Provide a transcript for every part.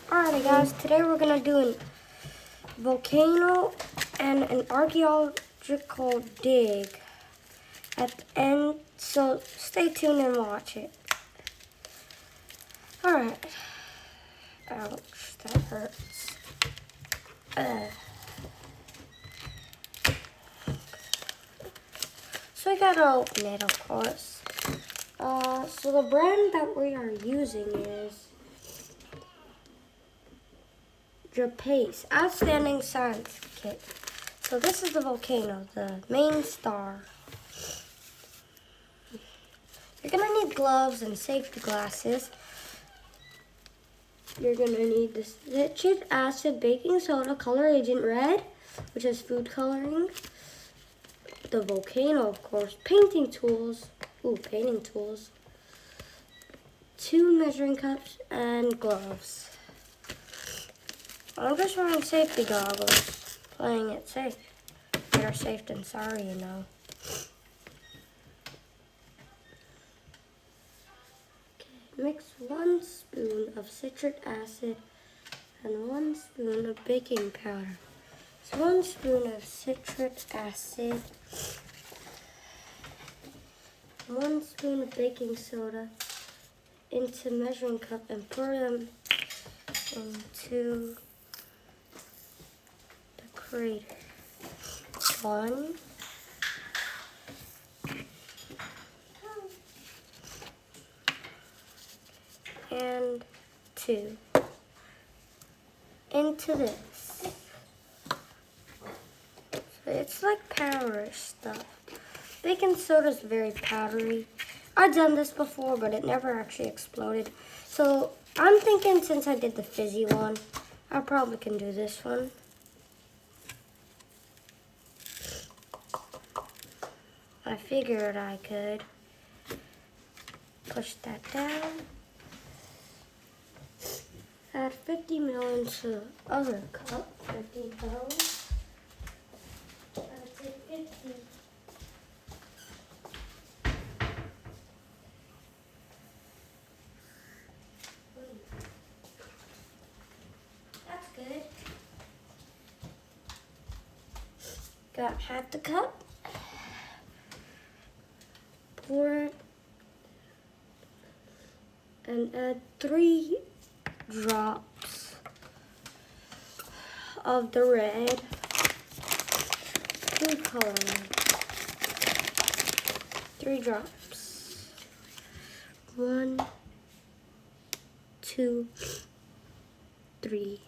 Alrighty guys, today we're gonna do a volcano and an archaeological dig at the end, so stay tuned and watch it. Alright. Ouch, that hurts. So we gotta open it, of course. So the brand that we are using is Japace, Outstanding Science Kit. So this is the volcano, the main star. You're gonna need gloves and safety glasses. You're gonna need the citric acid, baking soda, color agent red, which is food coloring. The volcano, of course, painting tools. Painting tools. 2 measuring cups and gloves. I'm just wearing safety goggles, playing it safe. Better safe than sorry, you know. Okay, mix 1 spoon of citric acid and 1 spoon of baking powder. So 1 spoon of citric acid, 1 spoon of baking soda into measuring cup and pour them into the crater. 1 and 2 into this. So it's like powder stuff. Baking soda is very powdery. I've done this before, but it never actually exploded. So I'm thinking since I did the fizzy one, I probably can do this one. I figured I could. Push that down. Add 50 ml into the other cup. 50 ml. I'd say 50. That's good. Got half the cup. Pour it and add 3 drops of the red food coloring. 3 drops. 1, 2, 3.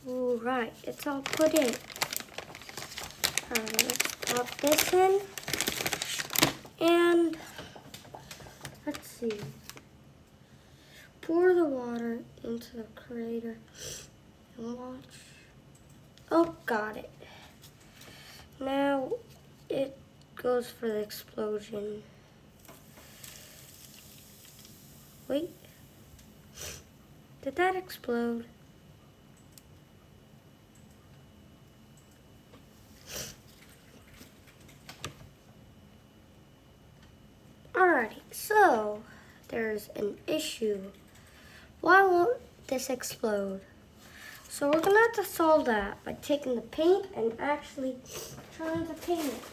All right, it's all put in. Alright, let's pop this in. And let's see. Pour the water into the crater and watch. Oh, got it. Now it goes for the explosion. Wait. Did that explode? Alrighty, so there's an issue. Why won't this explode? So we're gonna have to solve that by taking the paint and actually trying to paint it.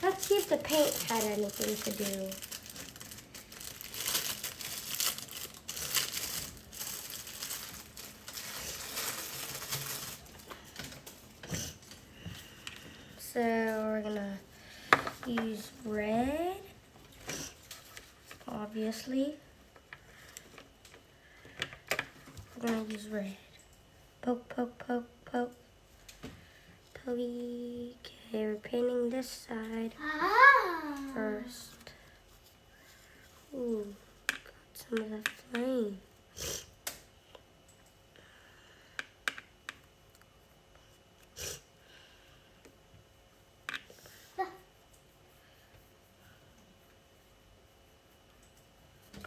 Let's see if the paint had anything to do. So we're gonna use red. Obviously, we're gonna use red. Poke, poke, poke, poke. Pokey. Okay, we're painting this side first. Ooh, got some of the flame.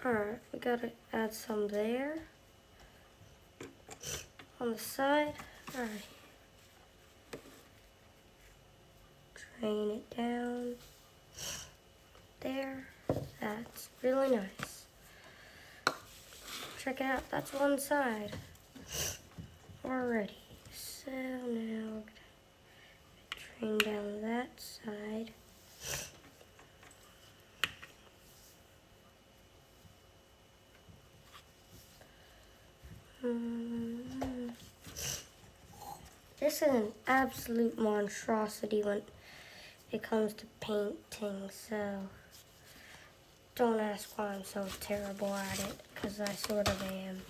Alright, we gotta add some there. On the side. Alright. Drain it down. There. That's really nice. check it out. That's one side already. So now drain down that side. This is an absolute monstrosity when it comes to painting, so don't ask why I'm so terrible at it, because I sort of am.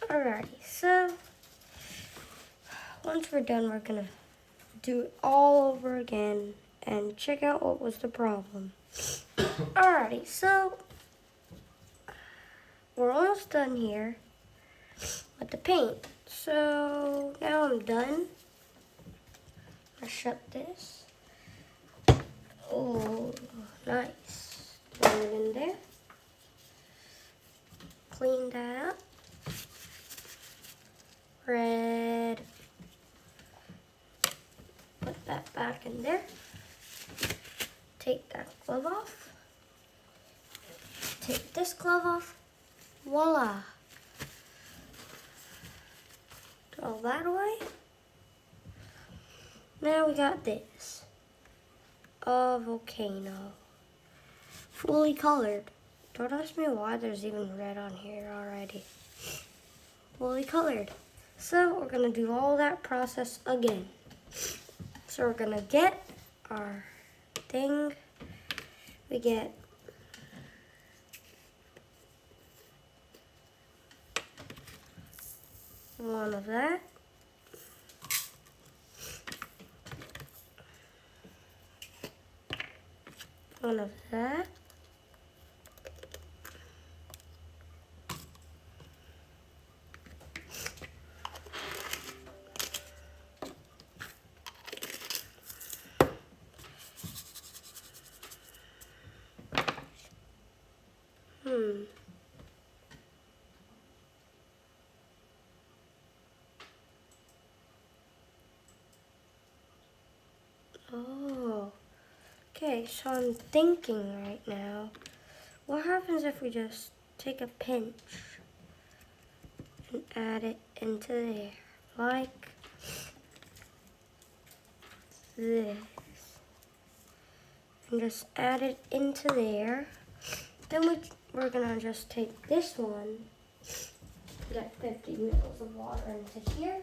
Alrighty, so once we're done, we're gonna do it all over again and check out what was the problem. Alrighty, so we're almost done here with the paint. So now I'm done. I'll shut this. Oh, nice. Throw it in there. Clean that up. Red. Put that back in there. Take that glove off. Take this glove off. Voila. Throw that away. Now we got this. A volcano. Fully colored. Don't ask me why there's even red on here already. Fully colored. So we're gonna do all that process again. So we're gonna get our thing. We get one of that. One of that. Oh, okay, so I'm thinking right now, what happens if we just take a pinch and add it into there, like this, and just add it into there. Then we're gonna just take this one, get 50 mils of water into here.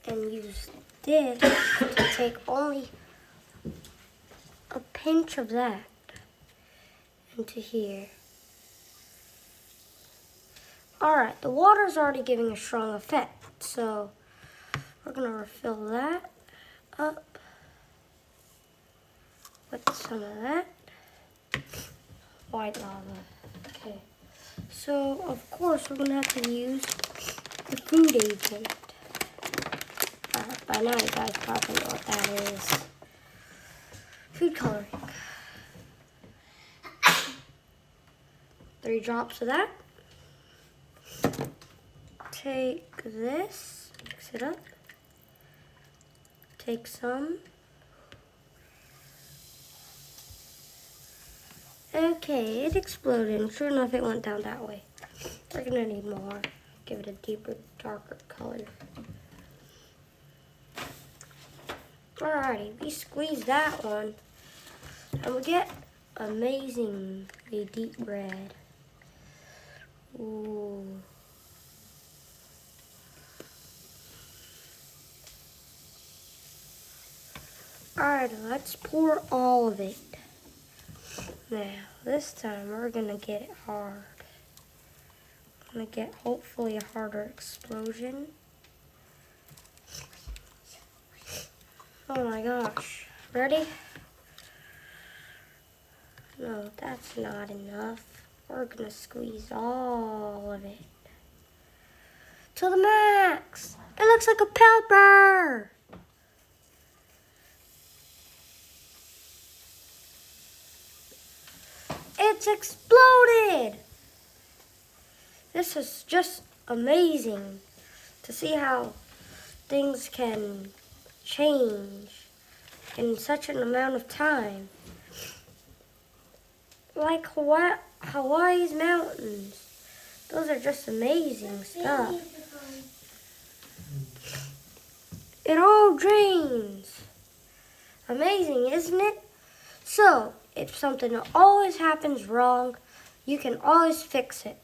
And use this to take only a pinch of that into here. Alright, the water's already giving a strong effect, so we're gonna refill that up with some of that white lava. Okay, so of course we're gonna have to use the food agent. By now you guys probably know what that is. Food coloring. 3 drops of that. Take this, mix it up. Take some. Okay, it exploded, and sure enough it went down that way. We're gonna need more. Give it a deeper, darker color. Alrighty, we squeeze that one, and we get amazingly deep red. Ooh. Alright, let's pour all of it. Now, this time we're gonna get it hard. Gonna get hopefully a harder explosion. Oh my gosh. Ready? No, that's not enough. We're gonna squeeze all of it to the max. It looks like a pepper. It's exploded. This is just amazing to see how things can change in such an amount of time. Like Hawaii's mountains. Those are just amazing stuff. It all drains. Amazing, isn't it? So, if something always happens wrong, you can always fix it.